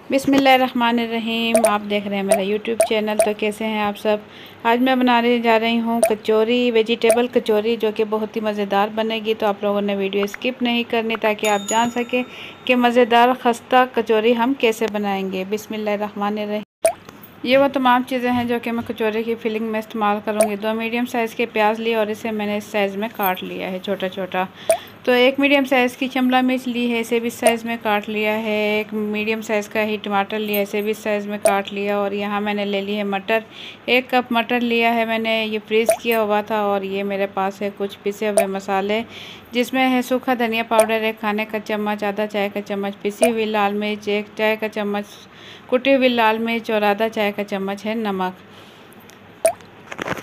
बिस्मिल्लाहिर्रहमानिर्रहीम। आप देख रहे हैं मेरा यूट्यूब चैनल। तो कैसे हैं आप सब। आज मैं बनाने जा रही हूँ कचौरी, वेजिटेबल कचौरी, जो कि बहुत ही मज़ेदार बनेगी। तो आप लोगों ने वीडियो स्किप नहीं करनी ताकि आप जान सकें कि मज़ेदार खस्ता कचौरी हम कैसे बनाएंगे। बिस्मिल्लाहिर्रहमानिर्रहीम। ये वो तमाम चीज़ें हैं जो कि मैं कचौरी की फिलिंग में इस्तेमाल करूँगी। 2 मीडियम साइज़ के प्याज लिए और इसे मैंने इस साइज़ में काट लिया है, छोटा छोटा। तो 1 मीडियम साइज़ की शिमला मिर्च ली है, इसे भी इस साइज़ में काट लिया है। 1 मीडियम साइज़ का ही टमाटर लिया है, इसे भी इस साइज़ में काट लिया। और यहाँ मैंने ले ली है मटर, 1 कप मटर लिया है मैंने, ये फ्रीज़ किया हुआ था। और ये मेरे पास है कुछ पिसे हुए मसाले, जिसमें है सूखा धनिया पाउडर 1 खाने का चम्मच, आधा चाय का चम्मच पिसी हुई लाल मिर्च, 1 चाय का चम्मच कुटी हुई लाल मिर्च और आधा चाय का चम्मच है नमक।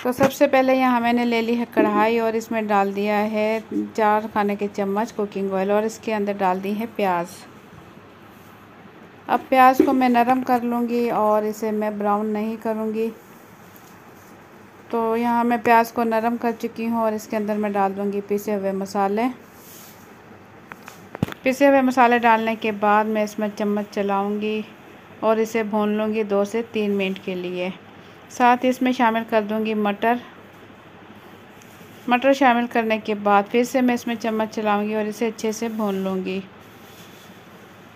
तो सबसे पहले यहाँ मैंने ले ली है कढ़ाई और इसमें डाल दिया है 4 खाने के चम्मच कुकिंग ऑयल और इसके अंदर डाल दी है प्याज। अब प्याज को मैं नरम कर लूँगी और इसे मैं ब्राउन नहीं करूँगी। तो यहाँ मैं प्याज को नरम कर चुकी हूँ और इसके अंदर मैं डाल दूँगी पिसे हुए मसाले। पिसे हुए मसाले डालने के बाद मैं इसमें चम्मच चलाऊँगी और इसे भून लूँगी 2 से 3 मिनट के लिए। साथ ही इसमें शामिल कर दूँगी मटर। मटर शामिल करने के बाद फिर से मैं इसमें चम्मच चलाऊँगी और इसे अच्छे से भून लूँगी।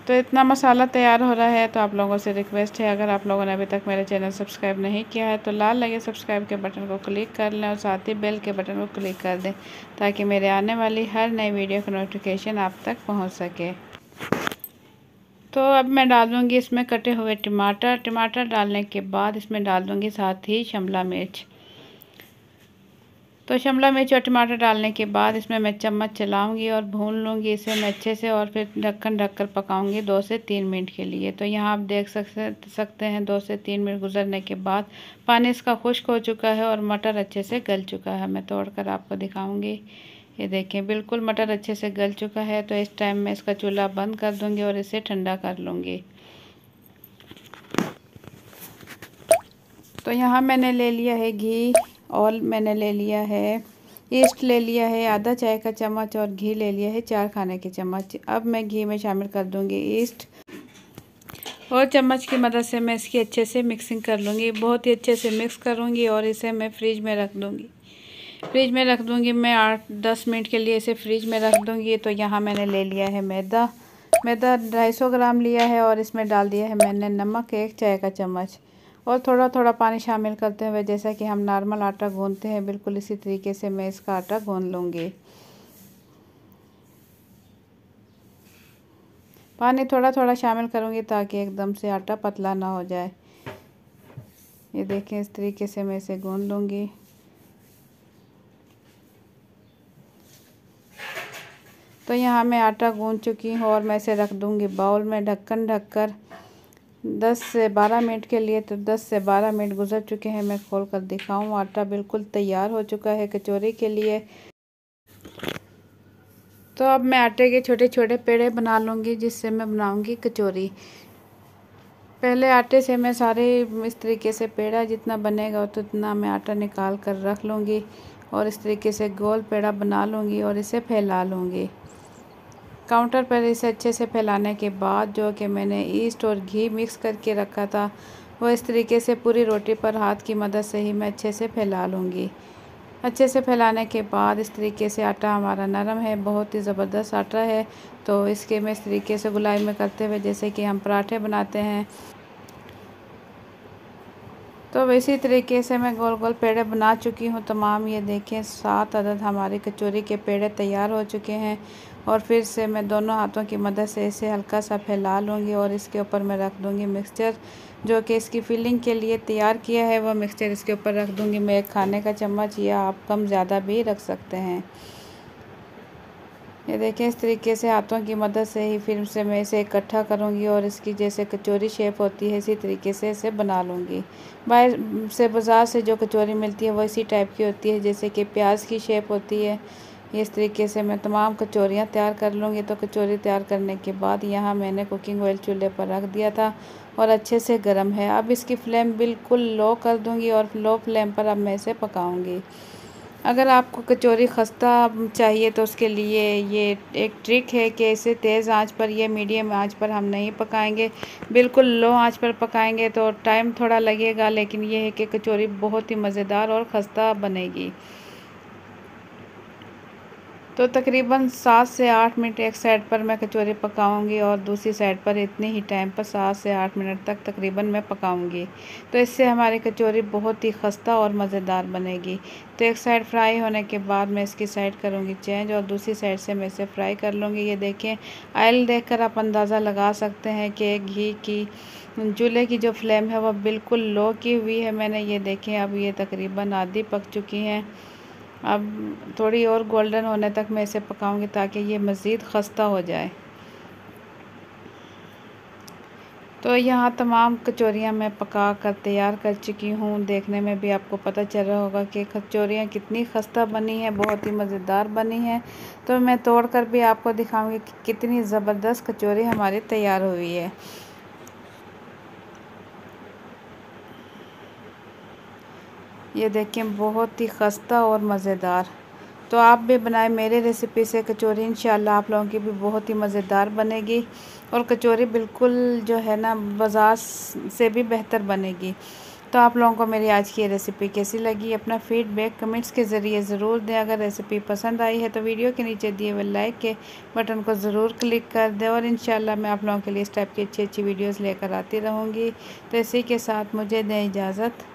तो इतना मसाला तैयार हो रहा है। तो आप लोगों से रिक्वेस्ट है, अगर आप लोगों ने अभी तक मेरे चैनल सब्सक्राइब नहीं किया है तो लाल लगे सब्सक्राइब के बटन को क्लिक कर लें और साथ ही बेल के बटन को क्लिक कर दें ताकि मेरे आने वाली हर नई वीडियो का नोटिफिकेशन आप तक पहुँच सके। तो अब मैं डाल दूँगी इसमें कटे हुए टमाटर। टमाटर डालने के बाद इसमें डाल दूँगी साथ ही शिमला मिर्च। तो शिमला मिर्च और टमाटर डालने के बाद इसमें मैं चम्मच चलाऊंगी और भून लूँगी इसे मैं अच्छे से और फिर ढक्कन ढककर पकाऊंगी 2 से 3 मिनट के लिए। तो यहाँ आप देख सकते हैं 2 से 3 मिनट गुजरने के बाद पानी इसका खुश्क हो चुका है और मटर अच्छे से गल चुका है। मैं तोड़कर आपको दिखाऊँगी। ये देखें, बिल्कुल मटर अच्छे से गल चुका है। तो इस टाइम मैं इसका चूल्हा बंद कर दूँगी और इसे ठंडा कर लूँगी। तो यहाँ मैंने ले लिया है घी और मैंने ले लिया है ईस्ट, ले लिया है आधा चाय का चम्मच और घी ले लिया है 4 खाने के चम्मच। अब मैं घी में शामिल कर दूँगी ईस्ट और चम्मच की मदद से मैं इसकी अच्छे से मिक्सिंग कर लूँगी। बहुत ही अच्छे से मिक्स करूँगी और इसे मैं फ्रिज में रख दूँगी। फ्रिज में रख दूँगी मैं 8-10 मिनट के लिए इसे फ्रिज में रख दूँगी। तो यहाँ मैंने ले लिया है मैदा 250 ग्राम लिया है और इसमें डाल दिया है मैंने नमक 1 चाय का चम्मच और थोड़ा थोड़ा पानी शामिल करते हुए जैसा कि हम नॉर्मल आटा गूंथते हैं बिल्कुल इसी तरीके से मैं इसका आटा गूंथ लूँगी। पानी थोड़ा थोड़ा शामिल करूँगी ताकि एकदम से आटा पतला ना हो जाए। ये देखें, इस तरीके से मैं इसे गूंथ लूँगी। तो यहाँ मैं आटा गूंथ चुकी हूँ और मैं इसे रख दूँगी बाउल में ढक्कन ढककर 10 से 12 मिनट के लिए। तो 10 से 12 मिनट गुजर चुके हैं। मैं खोल कर दिखाऊँ, आटा बिल्कुल तैयार हो चुका है कचौरी के लिए। तो अब मैं आटे के छोटे छोटे पेड़े बना लूँगी जिससे मैं बनाऊँगी कचौरी। पहले आटे से मैं सारे इस तरीके से पेड़ा जितना बनेगा तो उतना मैं आटा निकाल कर रख लूँगी और इस तरीके से गोल पेड़ा बना लूँगी और इसे फैला लूँगी। काउंटर पर इसे अच्छे से फैलाने के बाद जो कि मैंने ईस्ट और घी मिक्स करके रखा था वो इस तरीके से पूरी रोटी पर हाथ की मदद से ही मैं अच्छे से फैला लूँगी। अच्छे से फैलाने के बाद इस तरीके से आटा हमारा नरम है, बहुत ही ज़बरदस्त आटा है। तो इसके मैं इस तरीके से गुलाई में करते हुए जैसे कि हम पराठे बनाते हैं तो वैसी तरीके से मैं गोल गोल पेड़े बना चुकी हूँ तमाम। ये देखें, 7 अदद हमारी कचौरी के पेड़े तैयार हो चुके हैं। और फिर से मैं दोनों हाथों की मदद से इसे हल्का सा फैला लूँगी और इसके ऊपर मैं रख दूँगी मिक्सचर जो कि इसकी फिलिंग के लिए तैयार किया है। वह मिक्सचर इसके ऊपर रख दूँगी मैं 1 खाने का चम्मच, या आप कम ज़्यादा भी रख सकते हैं। ये देखें, इस तरीके से हाथों की मदद से ही फिर से मैं इसे इकट्ठा करूँगी और इसकी जैसे कचौरी शेप होती है इसी तरीके से इसे बना लूँगी। बाज़ार से जो कचौरी मिलती है वो इसी टाइप की होती है, जैसे कि प्याज की शेप होती है। इस तरीके से मैं तमाम कचौरियाँ तैयार कर लूँगी। तो कचौरी तैयार करने के बाद यहाँ मैंने कुकिंग ऑयल चूल्हे पर रख दिया था और अच्छे से गर्म है। अब इसकी फ्लेम बिल्कुल लो कर दूँगी और लो फ्लेम पर अब मैं इसे पकाऊँगी। अगर आपको कचौरी खस्ता चाहिए तो उसके लिए ये एक ट्रिक है कि इसे तेज़ आंच पर या मीडियम आंच पर हम नहीं पकाएंगे, बिल्कुल लो आंच पर पकाएंगे तो टाइम थोड़ा लगेगा, लेकिन ये है कि कचौरी बहुत ही मज़ेदार और खस्ता बनेगी। तो तकरीबन 7 से 8 मिनट एक साइड पर मैं कचौरी पकाऊंगी और दूसरी साइड पर इतने ही टाइम पर 7 से 8 मिनट तक तकरीबन मैं पकाऊंगी। तो इससे हमारी कचौरी बहुत ही खस्ता और मज़ेदार बनेगी। तो एक साइड फ्राई होने के बाद मैं इसकी साइड करूंगी चेंज और दूसरी साइड से मैं इसे फ्राई कर लूँगी। ये देखें, ऑयल देखकर आप अंदाज़ा लगा सकते हैं कि घी की चूल्हे की जो फ्लेम है वह बिल्कुल लो की हुई है मैंने। ये देखें, अब ये तकरीबन आधी पक चुकी हैं। अब थोड़ी और गोल्डन होने तक मैं इसे पकाऊंगी ताकि ये मज़ीद खस्ता हो जाए। तो यहाँ तमाम कचौरियाँ मैं पका कर तैयार कर चुकी हूँ। देखने में भी आपको पता चल रहा होगा कि कचौरियाँ कितनी खस्ता बनी हैं, बहुत ही मज़ेदार बनी हैं। तो मैं तोड़ कर भी आपको दिखाऊंगी कि कितनी ज़बरदस्त कचौरी हमारी तैयार हुई है। ये देखें, बहुत ही खस्ता और मज़ेदार। तो आप भी बनाएं मेरे रेसिपी से कचौरी, इंशाल्लाह आप लोगों की भी बहुत ही मज़ेदार बनेगी और कचौरी बिल्कुल जो है ना बाज़ार से भी बेहतर बनेगी। तो आप लोगों को मेरी आज की रेसिपी कैसी लगी, अपना फीडबैक कमेंट्स के ज़रिए ज़रूर दें। अगर रेसिपी पसंद आई है तो वीडियो के नीचे दिए हुए लाइक के बटन को ज़रूर क्लिक कर दें और इंशाल्लाह मैं आप लोगों के लिए इस टाइप की अच्छी अच्छी वीडियोज़ लेकर आती रहूँगी। तो इसी के साथ मुझे दें इजाज़त।